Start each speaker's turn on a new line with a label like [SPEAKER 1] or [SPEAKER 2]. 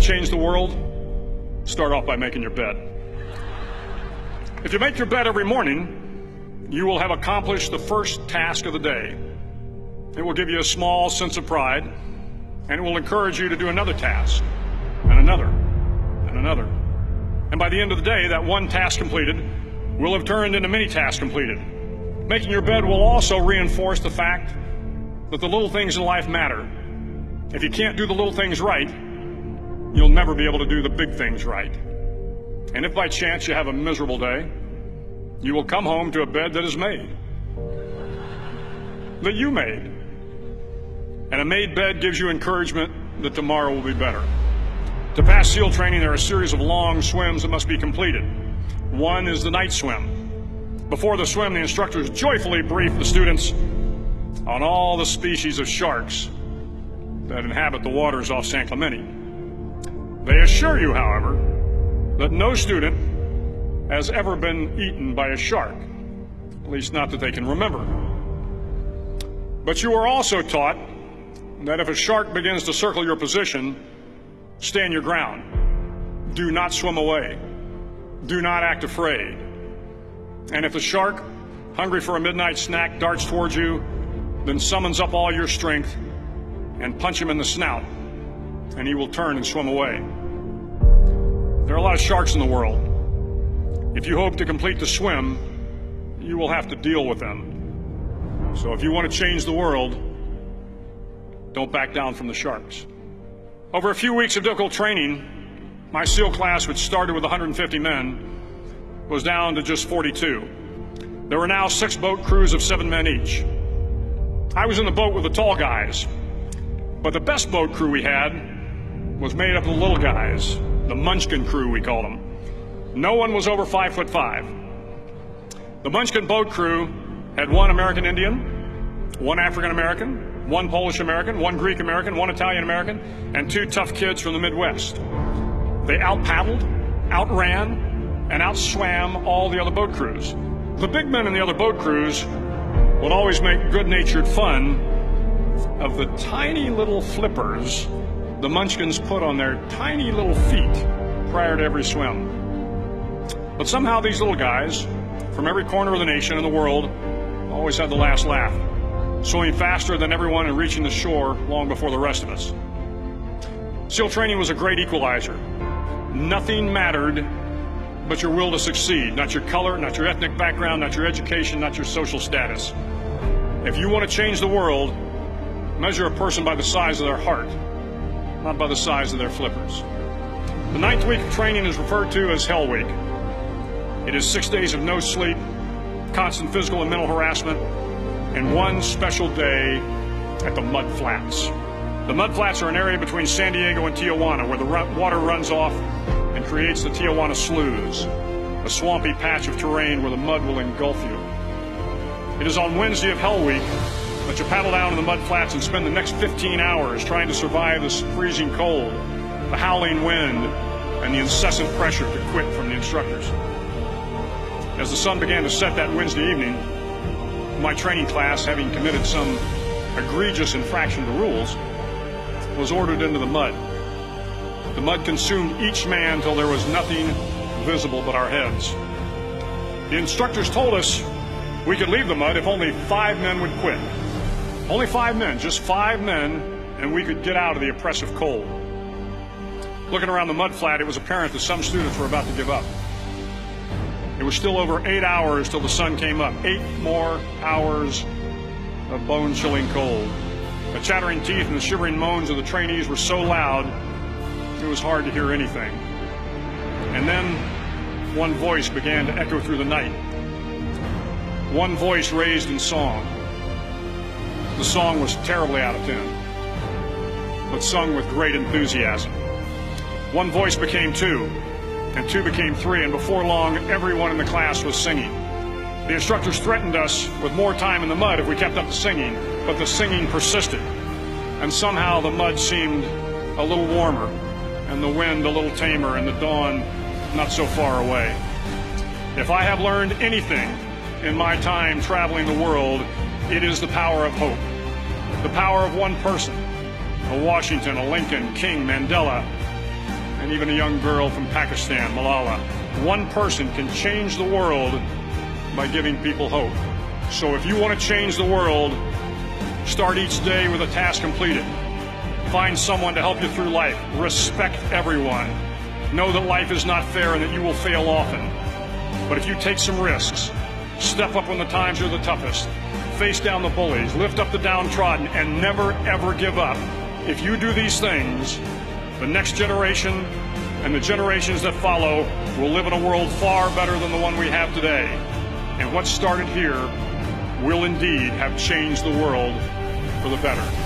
[SPEAKER 1] change the world? Start off by making your bed. If you make your bed every morning, you will have accomplished the first task of the day. It will give you a small sense of pride, and it will encourage you to do another task, and another, and another. And by the end of the day, that one task completed will have turned into many tasks completed. Making your bed will also reinforce the fact that the little things in life matter. If you can't do the little things right, you'll never be able to do the big things right. And if by chance you have a miserable day, you will come home to a bed that is made, that you made. And a made bed gives you encouragement that tomorrow will be better. To pass SEAL training, there are a series of long swims that must be completed. One is the night swim. Before the swim, the instructors joyfully brief the students on all the species of sharks that inhabit the waters off San Clemente. They assure you, however, that no student has ever been eaten by a shark, at least not that they can remember. But you are also taught that if a shark begins to circle your position, stand your ground. Do not swim away. Do not act afraid. And if the shark, hungry for a midnight snack, darts towards you, then summons up all your strength and punch him in the snout, and he will turn and swim away. There are a lot of sharks in the world. If you hope to complete the swim, you will have to deal with them. So if you want to change the world, don't back down from the sharks. Over a few weeks of difficult training, my SEAL class, which started with 150 men, was down to just 42. There were now 6 boat crews of 7 men each. I was in the boat with the tall guys, but the best boat crew we had was made up of the little guys, the Munchkin crew, we called them. No one was over 5'5". The Munchkin boat crew had 1 American Indian, 1 African American, 1 Polish American, 1 Greek American, 1 Italian American, and 2 tough kids from the Midwest. They out-paddled, outran, and outswam all the other boat crews. The big men in the other boat crews would always make good-natured fun of the tiny little flippers the Munchkins put on their tiny little feet prior to every swim. But somehow these little guys from every corner of the nation and the world always had the last laugh, swimming faster than everyone and reaching the shore long before the rest of us. SEAL training was a great equalizer. Nothing mattered but your will to succeed, not your color, not your ethnic background, not your education, not your social status. If you want to change the world, measure a person by the size of their heart, not by the size of their flippers. The 9th week of training is referred to as Hell Week. It is 6 days of no sleep, constant physical and mental harassment, and 1 special day at the Mud Flats. The Mud Flats are an area between San Diego and Tijuana where the water runs off and creates the Tijuana Sloughs, a swampy patch of terrain where the mud will engulf you. It is on Wednesday of Hell Week that you paddle down to the mud flats and spend the next 15 hours trying to survive this freezing cold, the howling wind, and the incessant pressure to quit from the instructors. As the sun began to set that Wednesday evening, my training class, having committed some egregious infraction to rules, was ordered into the mud. The mud consumed each man till there was nothing visible but our heads. The instructors told us we could leave the mud if only 5 men would quit. Only 5 men, just 5 men, and we could get out of the oppressive cold. Looking around the mud flat, it was apparent that some students were about to give up. It was still over 8 hours till the sun came up. 8 more hours of bone-chilling cold. The chattering teeth and the shivering moans of the trainees were so loud, it was hard to hear anything. And then one voice began to echo through the night. One voice raised in song. The song was terribly out of tune, but sung with great enthusiasm. One voice became 2, and 2 became 3, and before long, everyone in the class was singing. The instructors threatened us with more time in the mud if we kept up the singing, but the singing persisted, and somehow the mud seemed a little warmer, and the wind a little tamer, and the dawn not so far away. If I have learned anything in my time traveling the world, it is the power of hope. The power of one person, a Washington, a Lincoln, King, Mandela, and even a young girl from Pakistan, Malala. One person can change the world by giving people hope. So if you want to change the world, start each day with a task completed. Find someone to help you through life. Respect everyone. Know that life is not fair and that you will fail often. But if you take some risks, step up when the times are the toughest, face down the bullies, lift up the downtrodden, and never ever give up. If you do these things, the next generation and the generations that follow will live in a world far better than the one we have today. And what started here will indeed have changed the world for the better.